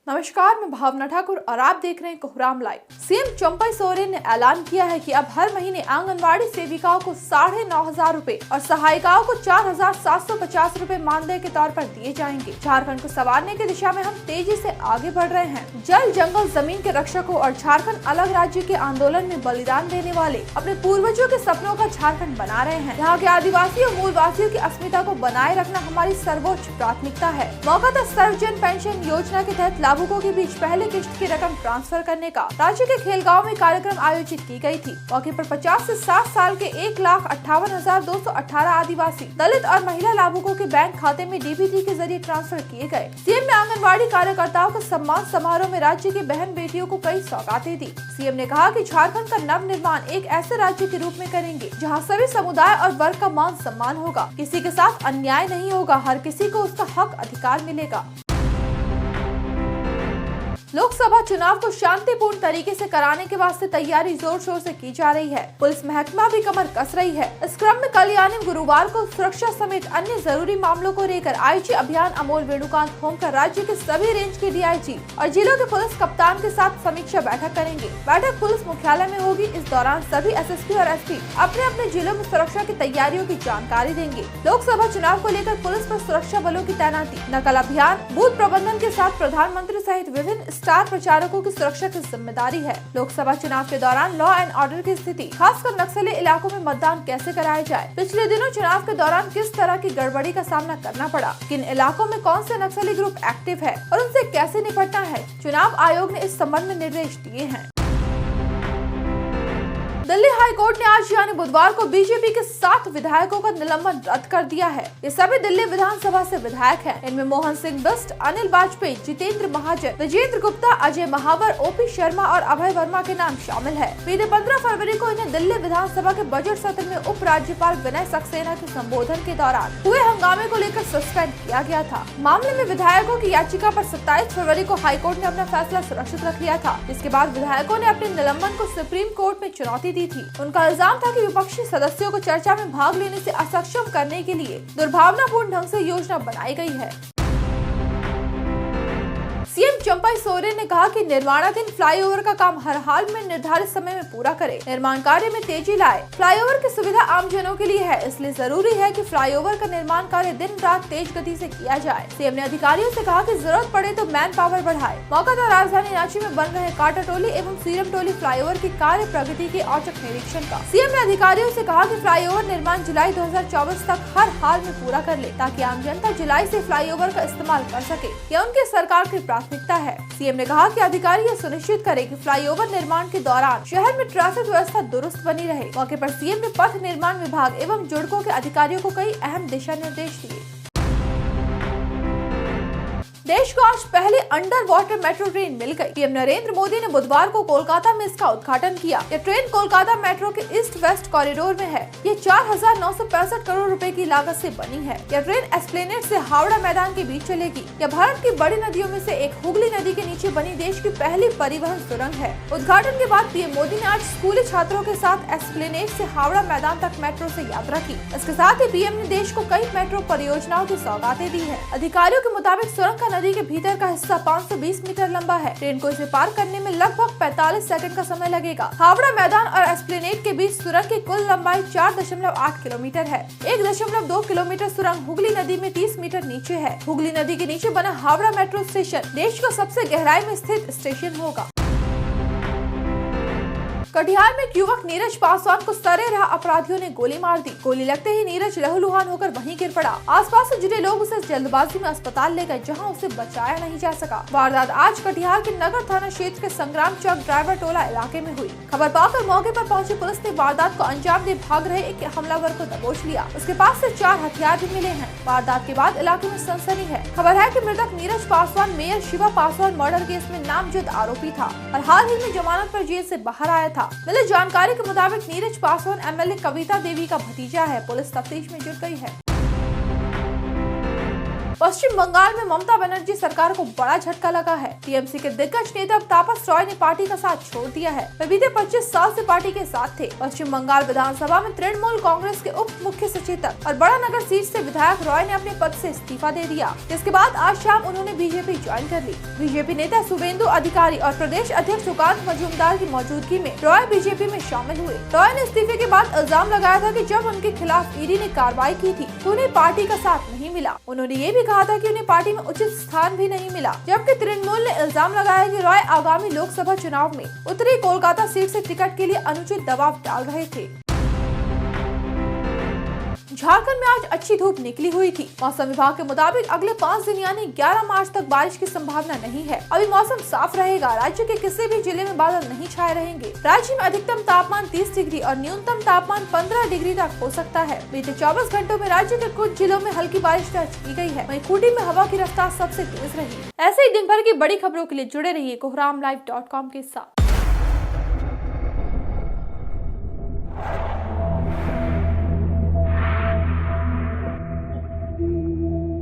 नमस्कार, मैं भावना ठाकुर और आप देख रहे हैं कोहराम लाइव। सीएम चंपई सोरेन ने ऐलान किया है कि अब हर महीने आंगनवाड़ी सेविकाओं को 9,500 रूपए और सहायिकाओं को 4,750 रूपए मानदेय के तौर पर दिए जाएंगे। झारखंड को संवारने की दिशा में हम तेजी से आगे बढ़ रहे हैं। जल जंगल जमीन के रक्षकों और झारखंड अलग राज्य के आंदोलन में बलिदान देने वाले अपने पूर्वजों के सपनों का झारखंड बना रहे हैं। यहाँ के आदिवासी और मूलवासियों की अस्मिता को बनाए रखना हमारी सर्वोच्च प्राथमिकता है। मौका था सर्वजन पेंशन योजना के तहत लाभुकों के बीच पहले किस्त की रकम ट्रांसफर करने का। राज्य के खेलगांव में कार्यक्रम आयोजित की गई थी। मौके पर 50 से 60 साल के 1,58,218 आदिवासी, दलित और महिला लाभुकों के बैंक खाते में डीबीटी के जरिए ट्रांसफर किए गए। सीएम ने आंगनवाड़ी कार्यकर्ताओं को सम्मान समारोह में राज्य की बहन बेटियों को कई सौगातें दी। सीएम ने कहा कि झारखंड का नव निर्माण एक ऐसे राज्य के रूप में करेंगे जहां सभी समुदाय और वर्ग का मान सम्मान होगा, किसी के साथ अन्याय नहीं होगा, हर किसी को उसका हक अधिकार मिलेगा। लोकसभा चुनाव को शांतिपूर्ण तरीके से कराने के वास्ते तैयारी जोर शोर से की जा रही है। पुलिस महकमा भी कमर कस रही है। इस क्रम में कल यानी गुरुवार को सुरक्षा समेत अन्य जरूरी मामलों को लेकर आईजी अभियान अमोल वेणुकांत होमकर राज्य के सभी रेंज के डीआईजी और जिलों के पुलिस कप्तान के साथ समीक्षा बैठक करेंगे। बैठक पुलिस मुख्यालय में होगी। इस दौरान सभी एसएसपी और एसपी अपने अपने जिलों में सुरक्षा की तैयारियों की जानकारी देंगे। लोकसभा चुनाव को लेकर पुलिस पर सुरक्षा बलों की तैनाती, नकल अभियान, बूथ प्रबंधन के साथ प्रधानमंत्री सहित विभिन्न स्टार प्रचारकों की सुरक्षा की जिम्मेदारी है। लोकसभा चुनाव के दौरान लॉ एंड ऑर्डर की स्थिति, खासकर नक्सली इलाकों में मतदान कैसे कराया जाए, पिछले दिनों चुनाव के दौरान किस तरह की गड़बड़ी का सामना करना पड़ा, किन इलाकों में कौन से नक्सली ग्रुप एक्टिव है और उनसे कैसे निपटना है, चुनाव आयोग ने इस संबंध में निर्देश दिए हैं। दिल्ली हाई कोर्ट ने आज यानी बुधवार को बीजेपी के 7 विधायकों का निलंबन रद्द कर दिया है। ये सभी दिल्ली विधानसभा से विधायक हैं। इनमें मोहन सिंह बिष्ट, अनिल वाजपेयी, जितेंद्र महाजन, विजेंद्र गुप्ता, अजय महावर, ओपी शर्मा और अभय वर्मा के नाम शामिल है। बीते 15 फरवरी को इन्हें दिल्ली विधानसभा के बजट सत्र में उप राज्यपाल विनय सक्सेना के संबोधन के दौरान हुए हंगामे को लेकर सस्पेंड किया गया था। मामले में विधायकों की याचिका पर 27 फरवरी को हाईकोर्ट ने अपना फैसला सुरक्षित रख लिया था। इसके बाद विधायकों ने अपने निलंबन को सुप्रीम कोर्ट में चुनौती दी थी। उनका इल्जाम था कि विपक्षी सदस्यों को चर्चा में भाग लेने से अक्षम करने के लिए दुर्भावनापूर्ण ढंग से योजना बनाई गई है। सीएम चंपई सोरेन ने कहा कि निर्माणाधीन फ्लाईओवर का काम हर हाल में निर्धारित समय में पूरा करे, निर्माण कार्य में तेजी लाए। फ्लाईओवर की सुविधा आम जनों के लिए है, इसलिए जरूरी है कि फ्लाईओवर का निर्माण कार्य दिन रात तेज गति से किया जाए। सीएम ने अधिकारियों से कहा कि जरूरत पड़े तो मैन पावर बढ़ाए। मौका था राजधानी रांची में बन रहे काटा टोली एवं सीरम टोली फ्लाईओवर की कार्य प्रगति के औचक निरीक्षण का। सीएम ने अधिकारियों से कहा कि फ्लाईओवर निर्माण जुलाई 2024 तक हर हाल में पूरा कर ले, ताकि आम जनता जुलाई से फ्लाईओवर का इस्तेमाल कर सके। यह उनके सरकार की प्राथमिकता है। सीएम ने कहा कि अधिकारी यह सुनिश्चित करें कि फ्लाईओवर निर्माण के दौरान शहर में ट्रैफिक व्यवस्था दुरुस्त बनी रहे। मौके पर सीएम ने पथ निर्माण विभाग एवं जुड़कों के अधिकारियों को कई अहम दिशा निर्देश दिए। देश को आज पहले अंडर वाटर मेट्रो ट्रेन मिल गई। पीएम नरेंद्र मोदी ने बुधवार को कोलकाता में इसका उद्घाटन किया। यह ट्रेन कोलकाता मेट्रो के ईस्ट वेस्ट कॉरिडोर में है। ये 4,965 करोड़ रुपए की लागत से बनी है। यह ट्रेन एस्प्लेनेड से हावड़ा मैदान के बीच चलेगी। यह भारत की बड़ी नदियों में से एक हुगली नदी के नीचे बनी देश की पहली परिवहन सुरंग है। उद्घाटन के बाद पीएम मोदी ने आज स्कूली छात्रों के साथ एस्प्लेनेड से हावड़ा मैदान तक मेट्रो से यात्रा की। इसके साथ ही पीएम ने देश को कई मेट्रो परियोजनाओं की सौगातें दी है। अधिकारियों के मुताबिक सुरंग का नदी के भीतर का हिस्सा 520 मीटर लंबा है। ट्रेन को इसे पार करने में लगभग 45 सेकंड का समय लगेगा। हावड़ा मैदान और एस्प्लेनेड के बीच सुरंग की कुल लंबाई 4.8 किलोमीटर है। 1.2 किलोमीटर सुरंग हुगली नदी में 30 मीटर नीचे है। हुगली नदी के नीचे बना हावड़ा मेट्रो स्टेशन देश का सबसे गहराई में स्थित स्टेशन होगा। कटिहार में एक युवक नीरज पासवान को सरेराह अपराधियों ने गोली मार दी। गोली लगते ही नीरज लहूलुहान होकर वहीं गिर पड़ा। आसपास से जुड़े लोग उसे जल्दबाजी में अस्पताल ले गए, जहां उसे बचाया नहीं जा सका। वारदात आज कटिहार के नगर थाना क्षेत्र के संग्राम चौक ड्राइवर टोला इलाके में हुई। खबर पाकर मौके पर पहुंची पुलिस ने वारदात को अंजाम दे भाग रहे एक हमलावर को दबोच लिया। उसके पास से 4 हथियार भी मिले हैं। वारदात के बाद इलाके में सनसनी है। खबर है कि मृतक Neeraj Paswan mayor Shiva Paswan murder case में नामजद आरोपी था और हाल ही में जमानत पर जेल से बाहर आया था। मिली जानकारी के मुताबिक नीरज पासवान एमएलए कविता देवी का भतीजा है। पुलिस तफ्तीश में जुट गई है। पश्चिम बंगाल में ममता बनर्जी सरकार को बड़ा झटका लगा है। टीएमसी के दिग्गज नेता तापस रॉय ने पार्टी का साथ छोड़ दिया है। वे बीते 25 साल से पार्टी के साथ थे। पश्चिम बंगाल विधानसभा में तृणमूल कांग्रेस के उप मुख्य सचेतक और बड़ा नगर सीट से विधायक रॉय ने अपने पद से इस्तीफा दे दिया। इसके बाद आज शाम उन्होंने बीजेपी ज्वाइन कर ली। बीजेपी नेता शुभेंदु अधिकारी और प्रदेश अध्यक्ष सुकांत मजूमदार की मौजूदगी में रॉय बीजेपी में शामिल हुए। रॉय ने इस्तीफे के बाद इल्जाम लगाया था कि जब उनके खिलाफ ईडी ने कार्रवाई की थी तो उन्हें पार्टी का साथ नहीं मिला। उन्होंने ये भी कहा था कि उन्हें पार्टी में उचित स्थान भी नहीं मिला। जबकि तृणमूल ने इल्जाम लगाया कि रॉय आगामी लोकसभा चुनाव में उत्तरी कोलकाता सीट से टिकट के लिए अनुचित दबाव डाल रहे थे। झारखंड में आज अच्छी धूप निकली हुई थी। मौसम विभाग के मुताबिक अगले 5 दिन यानी 11 मार्च तक बारिश की संभावना नहीं है। अभी मौसम साफ रहेगा। राज्य के किसी भी जिले में बादल नहीं छाए रहेंगे। राज्य में अधिकतम तापमान 30 डिग्री और न्यूनतम तापमान 15 डिग्री तक हो सकता है। बीते 24 घंटों में राज्य के कुछ जिलों में हल्की बारिश दर्ज की गई है। वहीं खूंटी में हवा की रफ्तार सबसे तेज रही। ऐसे ही दिन भर की बड़ी खबरों के लिए जुड़े रहिए कोहरामलाइव.com के साथ।